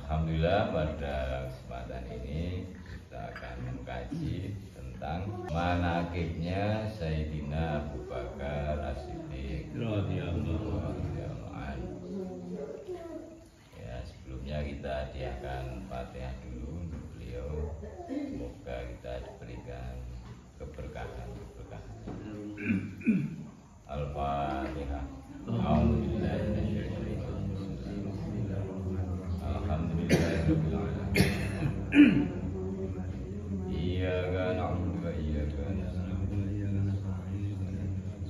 Alhamdulillah pada kesempatan ini kita akan mengkaji tentang manaqibnya Sayyidina Abu Bakar As-Siddiq radhiyallahu anhu. Ya, sebelumnya kita hadiahkan Fatihah dulu untuk beliau. Semoga kita diberikan keberkahan. Al-Fatihah. Alhamdulillahirabbil alamin. Iyyaka na'budu wa iyyaka nasta'in.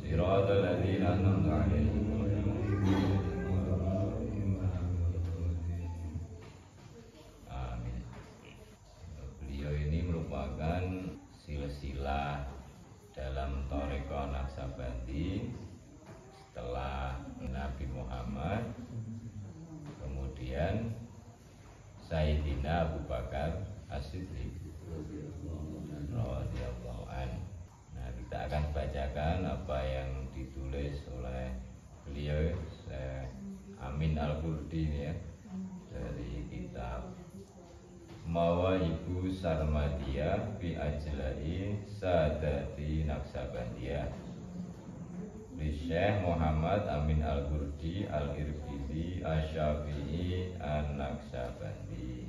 Shiratal ladzina an'amta 'alaihim. Amin. Beliau ini merupakan silsilah dalam Thariqah Naqsabandi setelah Nabi Muhammad, kemudian Sayyidina Abu Bakar As-Siddiq radhiyallahu anhu. Nah, kita akan bacakan apa yang ditulis oleh beliau Syekh Amin Al-Qurdi ya, dari kitab Mawaibu Sarmadiyah fi Ajlai Sadati Naqsabandiyah di Syekh Muhammad Amin Al-Qurdi Al-Irbizi Asy-Syafi'i An-Naqsabandi.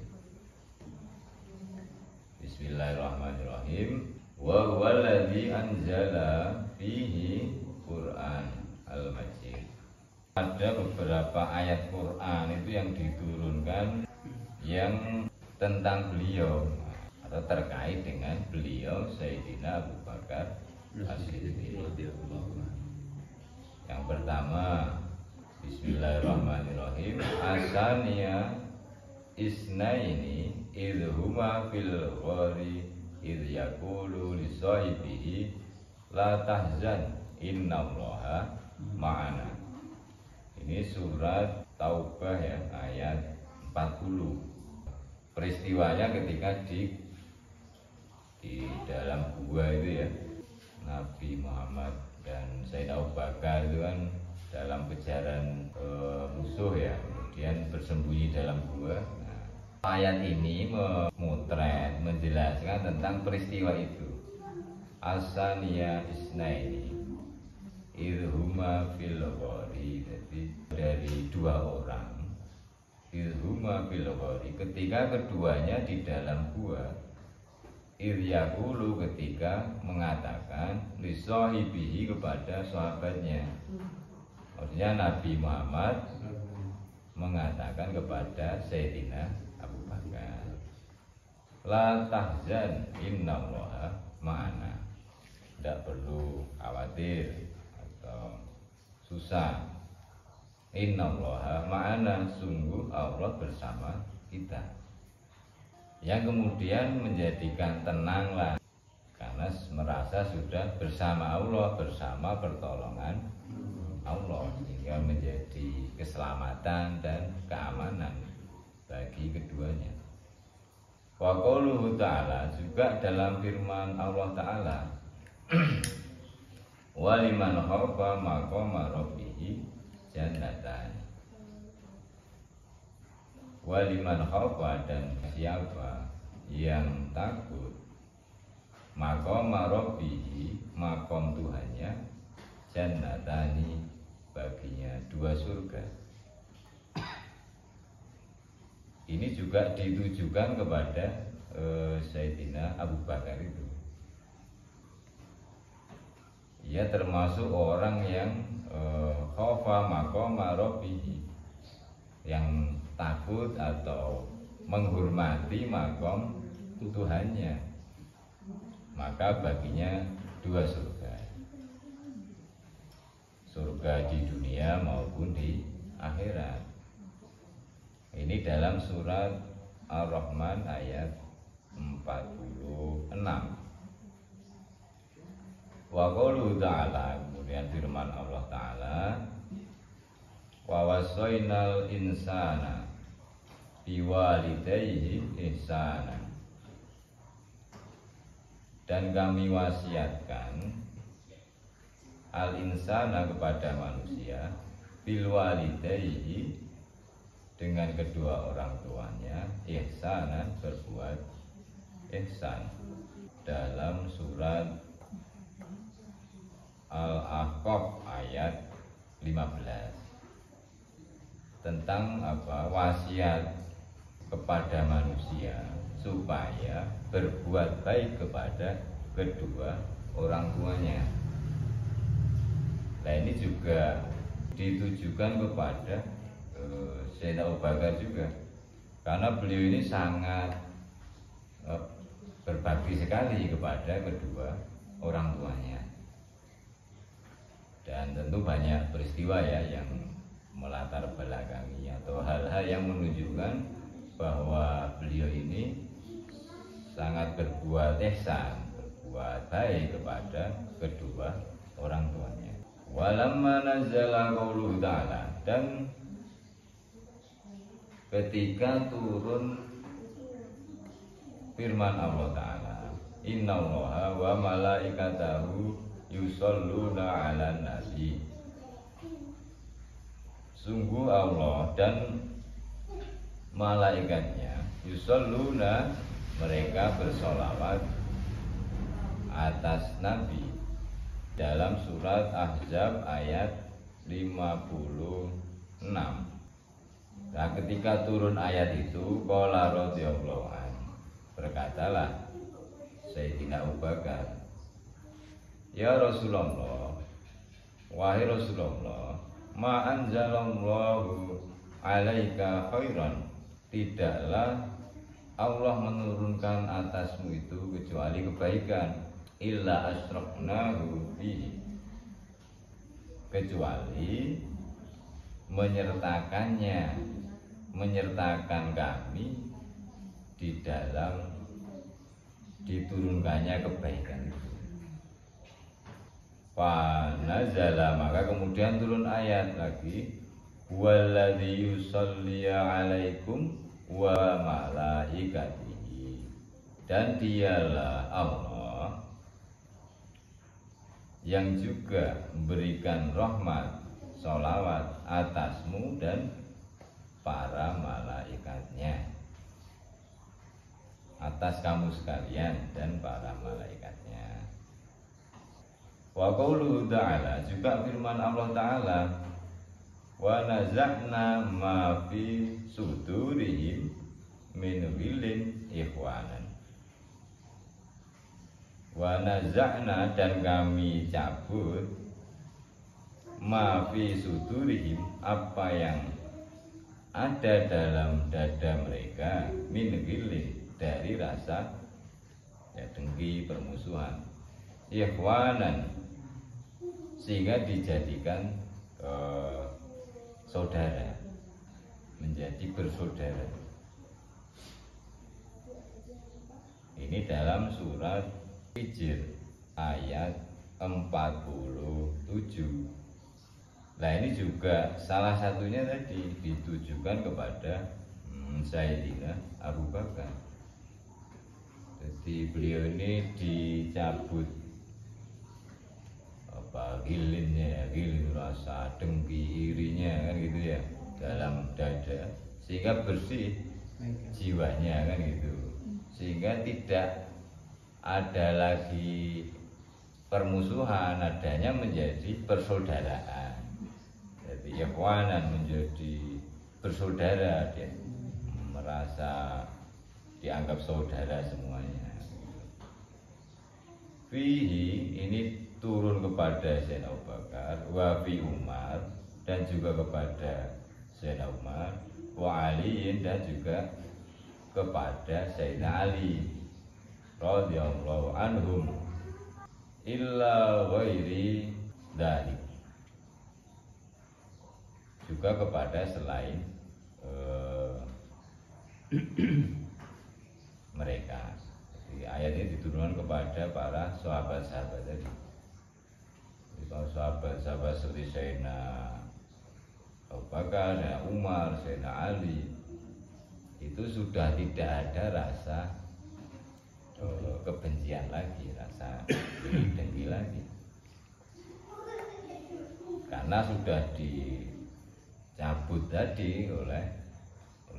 Bismillahirrahmanirrahim. Wa huwa alladzi anzala fihi Qur'an Al-Majid. Ada beberapa ayat Quran itu yang diturunkan yang tentang beliau atau terkait dengan beliau Sayyidina Abu Bakar As-Siddiq. Yang pertama, Bismillahirrahmanirrahim. Asaniya isnaini idhuma fil ghari idh yaqulu li sahibihi la tahzan innallaha ma'ana. Ini surat Taubah ya, ayat 40. Peristiwanya ketika di dalam gua itu ya, Nabi Muhammad dan Sayyidina Abu Bakar itu kan dalam kejaran musuh ya, kemudian bersembunyi dalam gua. Nah, ayat ini memotret, menjelaskan tentang peristiwa itu. Asaniya isnaini idhuma fil ghari, jadi dari dua orang. Idhuma fil ghari, ketika keduanya di dalam gua. Iryaqulu, ketika mengatakan lisahibihi, kepada sahabatnya. Maksudnya Nabi Muhammad mengatakan kepada Sayyidina Abu Bakar, la tahzan innallaha ma'ana. Tidak perlu khawatir atau susah. Innallaha ma'ana, sungguh Allah bersama kita. Yang kemudian menjadikan tenanglah karena merasa sudah bersama Allah, bersama pertolongan Allah, sehingga menjadi keselamatan dan keamanan bagi keduanya. Wa qauluhu ta'ala, juga dalam firman Allah Ta'ala, wa liman khafa maqama rabbih jannatan. Waliman khafa, dan siapa yang takut maqama rabbih, makom Tuhannya, jannatani, baginya dua surga. Ini juga ditujukan kepada Sayyidina Abu Bakar itu. Ia termasuk orang yang khafa maqama rabbih, yang takut atau menghormati makom Tuhannya, maka baginya dua surga, surga di dunia maupun di akhirat. Ini dalam surat Ar-Rahman ayat 46. Wa qauluhu ta'ala, kemudian firman Allah Ta'ala, wa wasainal insana biwalidayhi ihsana, dan kami wasiatkan al insana, kepada manusia, bil walidayhi, dengan kedua orang tuanya, ihsanan, berbuat ihsan. Dalam surat Al-Ahqaf ayat 15 tentang wasiat kepada manusia supaya berbuat baik kepada kedua orang tuanya. Nah, ini juga ditujukan kepada Sayyidina Abu Bakar juga, karena beliau ini sangat berbakti sekali kepada kedua orang tuanya. Dan tentu banyak peristiwa ya yang melatar belakangi atau hal-hal yang menunjukkan bahwa beliau ini sangat berbuat ihsan, berbuat baik kepada kedua orang tuanya. Walamma nazala qauluhu ta'ala, dan ketika turun firman Allah Ta'ala, innallaha wa malaikatahu yusholluna 'alan nabi. Sungguh Allah dan malaikatnya yusholluna, mereka bersolawat atas Nabi. Dalam surat Ahzab ayat 56. Nah, ketika turun ayat itu, qala radhiyallahu anhu, berkatalah Sayyidina Abu Bakar, ya Rasulullah, wahai Rasulullah, ma anzalallahu alaika khairan, tidaklah Allah menurunkan atasmu itu kecuali kebaikan, illa asyraqnahu bihi, kecuali menyertakan kami di dalam diturunkannya kebaikan itu. Fa nazala, maka kemudian turun ayat lagi, walladzi yusalli 'alaikum wa malaikatihi, dan dialah Allah yang juga memberikan rahmat, sholawat atasmu dan para malaikatnya, atas kamu sekalian dan para malaikatnya. Wa qauluhu ta'ala, juga firman Allah Ta'ala, wa naza'na ma fi sudurihim min ghillin ikhwanan. Wa naza'na, dan kami cabut, ma fi sudurihim, apa yang ada dalam dada mereka, min ghillin, dari rasa dengki, permusuhan, ikhwanan, sehingga dijadikan saudara, menjadi bersaudara. Ini dalam surat Hijr ayat 47. Nah, ini juga salah satunya tadi ditujukan kepada Sayyidina Abu Bakar. Jadi beliau ini dicabut gilinnya, gilin rasa dengki, irinya, kan gitu ya, dalam dada, sehingga bersih jiwanya, kan gitu, sehingga tidak ada lagi permusuhan, adanya menjadi persaudaraan. Jadi ikhwanan, menjadi bersaudara, dia merasa dianggap saudara semuanya. Fihi, ini turun kepada Sayyidina Abu Bakar, wa fi Umar, dan juga kepada Sayyidina Umar, wa Ali, dan juga kepada Sayyidina Ali radhiyallahu anhum, illa ghairi dzalik, juga kepada selain mereka. Jadi ayat ini diturunkan kepada para sahabat-sahabat tadi. Para sahabat-sahabat seperti Sayyidina Abu Bakar, Sayyidina Umar, Sayyidina Ali, itu sudah tidak ada rasa kebencian lagi, rasa dengki lagi, karena sudah dicabut tadi oleh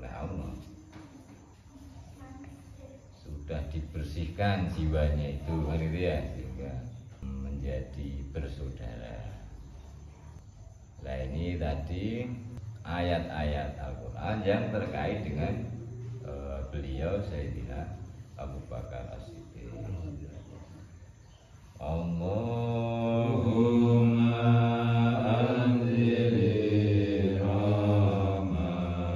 Allah. sudah dibersihkan jiwanya itu kan itu ya, sehingga menjadi bersaudara. Nah ini tadi ayat-ayat Al-Quran yang terkait dengan beliau Sayyidina Abu Bakar As-Siddiq. Allahumma anzil rahmah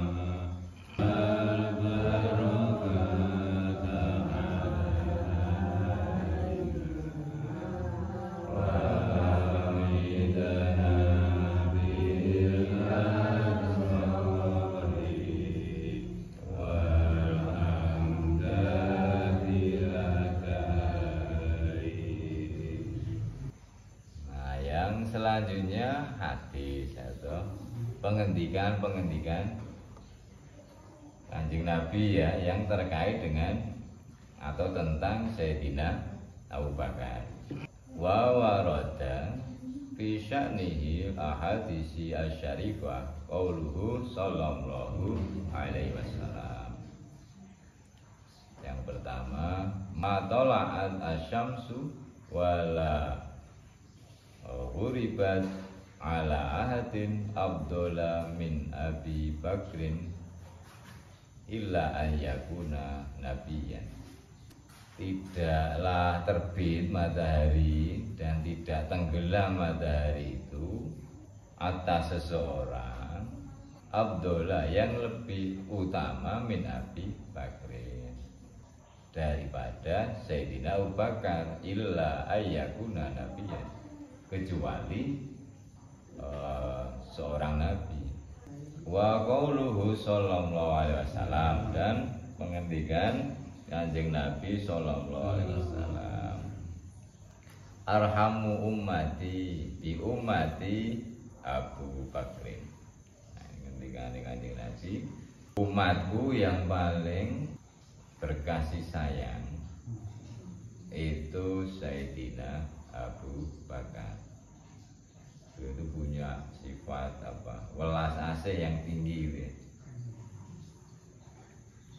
selanjutnya hadis atau pengendikan Kanjeng Nabi ya yang terkait dengan atau tentang Sayyidina Abu Bakar. Wa warada fi sya'nihi ahadisi asy-syarifah qauluhu sallallahu alaihi wasallam. Yang pertama, ma tala'at asy-syamsu wala ghuribat ala ahadin abdullah min Abi Bakrin illa an yakuna nabiyan. Tidaklah terbit matahari dan tidak tenggelam matahari itu atas seseorang Abdullah yang lebih utama min Abi Bakrin daripada Sayyidina Abu Bakar illa ayyakuna nabiyan, kecuali seorang nabi. Wa qauluhu sallallahu alaihi wasallam, dan pengendikan Kanjeng Nabi sallallahu alaihi wasallam, arhamu ummati bi ummati Abu Bakrin. Nah, pengendikan Kanjeng Nabi, umatku yang paling berkasih sayang itu Sayyidina Abu Bakar. Itu punya sifat welas asih yang tinggi gitu.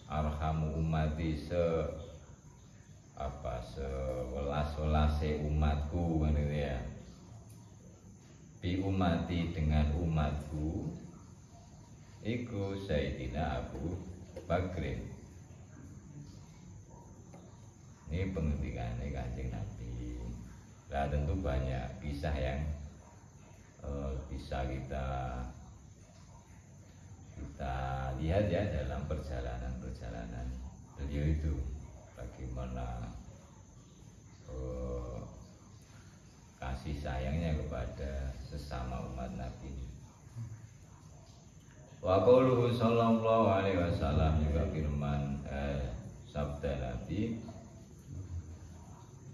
Arhamu ummati sewelas-welase umatku kan gitu ya. Bi ummati dengan umatku iku Sayyidina Abu Bakrin. Ini pengertiannya Kanjeng Nabi. Nah tentu banyak kisah yang bisa kita lihat ya dalam perjalanan beliau itu, bagaimana kasih sayangnya kepada sesama umat Nabi. Wa qauluhu sallallahu alaihi wasallam, juga firman sabda Nabi,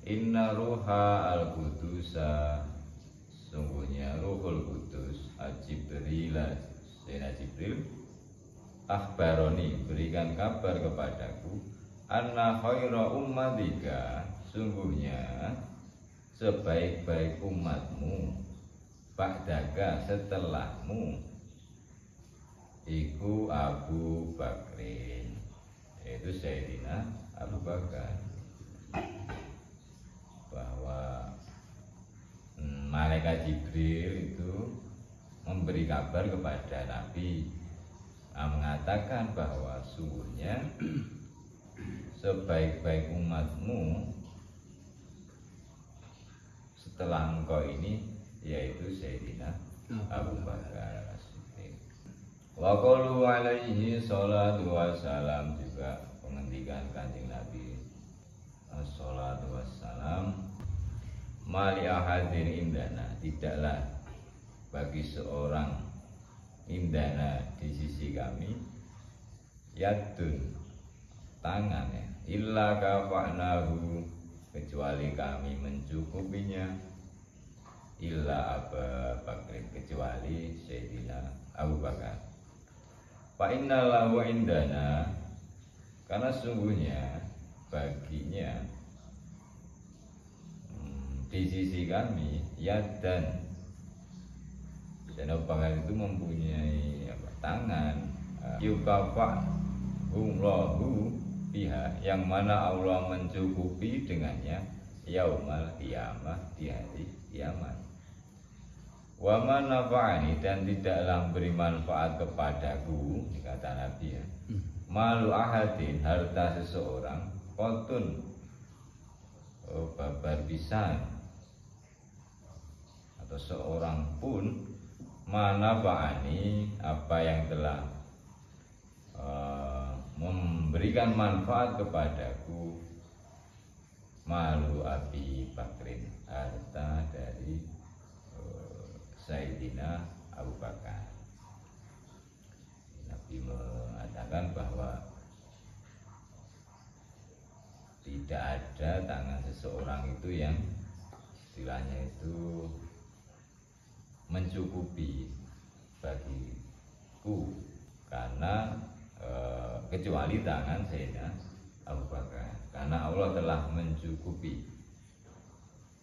inna ruha al-qudusa, sungguhnya Ruhul Kudus Jibril, Sayyidina Jibril, akhbaroni, berikan kabar kepadaku, anna khaira ummatika, sungguhnya sebaik-baik umatmu, ba'daka, setelahmu, iku Abu Bakrin, yaitu Sayyidina Abu Bakar. Bahwa malaikat Jibril itu memberi kabar kepada Nabi, mengatakan bahwa sungguhnya sebaik-baik umatmu setelah engkau ini yaitu Sayyidina Abu Bakar As-Siddiq. Wa qalu alaihi salatu wassalam, juga pengendikan Kanjeng Nabi salatu wassalam, mali ahadin indana, tidaklah bagi seorang indana di sisi kami, yadun, tangan ya, illa kafa'nahu, kecuali kami mencukupinya, illa Abu Bakr, kecuali Sayyidina Abu Bakar. Fa inna lahu indana, karena sungguhnya baginya di sisi kami yadan, Sayyidina Abu Bakar itu mempunyai tangan, yukafa humlahu, biha, yang mana Allah mencukupi dengannya yaumal qiyamah, di hari kiamat. Wa man nafa'ani, dan tidaklah beri manfaat kepadaku, kata Nabi ya, malu ahadin, harta seseorang, qotun, babar pisan, atau seorang pun, manafa'ani, apa yang telah memberikan manfaat kepadaku, malu Abi Bakrin, harta dari Sayyidina Abu Bakar. Nabi mengatakan bahwa tidak ada tangan seseorang itu yang istilahnya itu mencukupi bagiku, karena kecuali tangan Sayyidina Abu Bakar, karena Allah telah mencukupi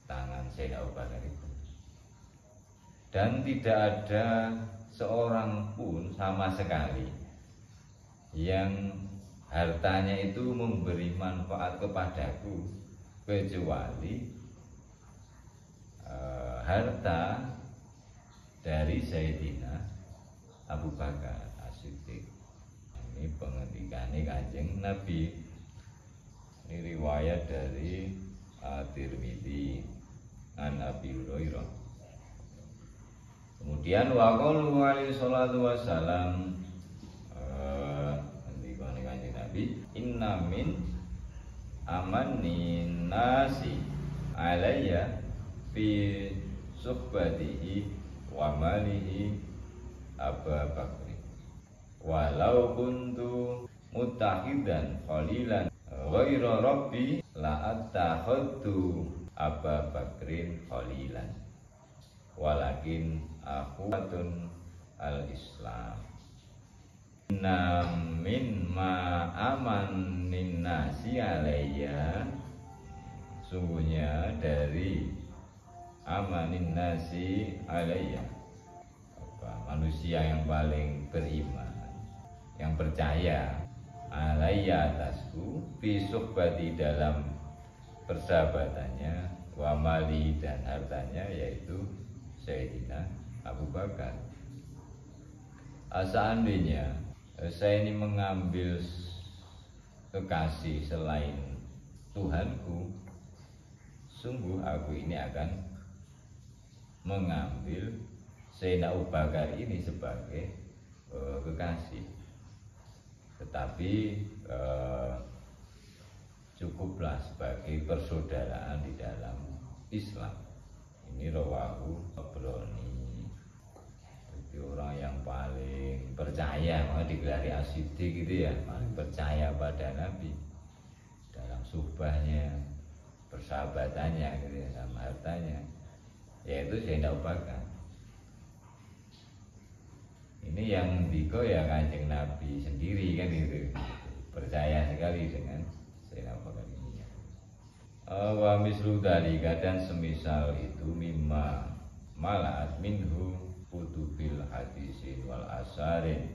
tangan Sayyidina Abu Bakar itu. Dan tidak ada seorang pun sama sekali yang hartanya itu memberi manfaat kepadaku, kecuali harta dari Sayyidina Abu Bakar As-Siddiq. Ini pengendikannya Kanjeng Nabi. Ini riwayat dari At-Tirmidzi an Abi Hurairah. Kemudian waqalu alaihi salatu wassalam, ngendikane Kanjeng Nabi, inna min amanin nasi alayya fi suhbatihi wa malihi Abu Bakr, walau kuntu mutahidan qalilan ghaira rabbi la attakhadtu Abu Bakrin qalilan, walakin akhwatun al-Islam. Inna min ma amanin nasi alayya, sungguhnya dari amanin nasi alayya, manusia yang paling beriman, yang percaya, alayya atasku, fi suhbati, dalam persahabatannya, wa mali, dan hartanya, yaitu Sayyidina Abu Bakar. Seandainya saya ini mengambil kekasih selain Tuhanku, sungguh aku ini akan mengambil Sayyidina Abu Bakar ini sebagai kekasih. Tetapi cukuplah sebagai persaudaraan di dalam Islam. Ini rawahu Tabrani. Jadi orang yang paling percaya, maka digelari As-Siddiq gitu ya, paling percaya pada Nabi dalam suhbahnya, persahabatannya gitu ya, sama hartanya, yaitu Sayyidina Abu Bakar. Ini yang diko ya Kanjeng Nabi sendiri kan gitu, percaya sekali dengan Sayyidina Abu Bakar ini. Wa mislu dalika, dan semisal itu, mimma malaat minhu kutubil hadisin wal asarin,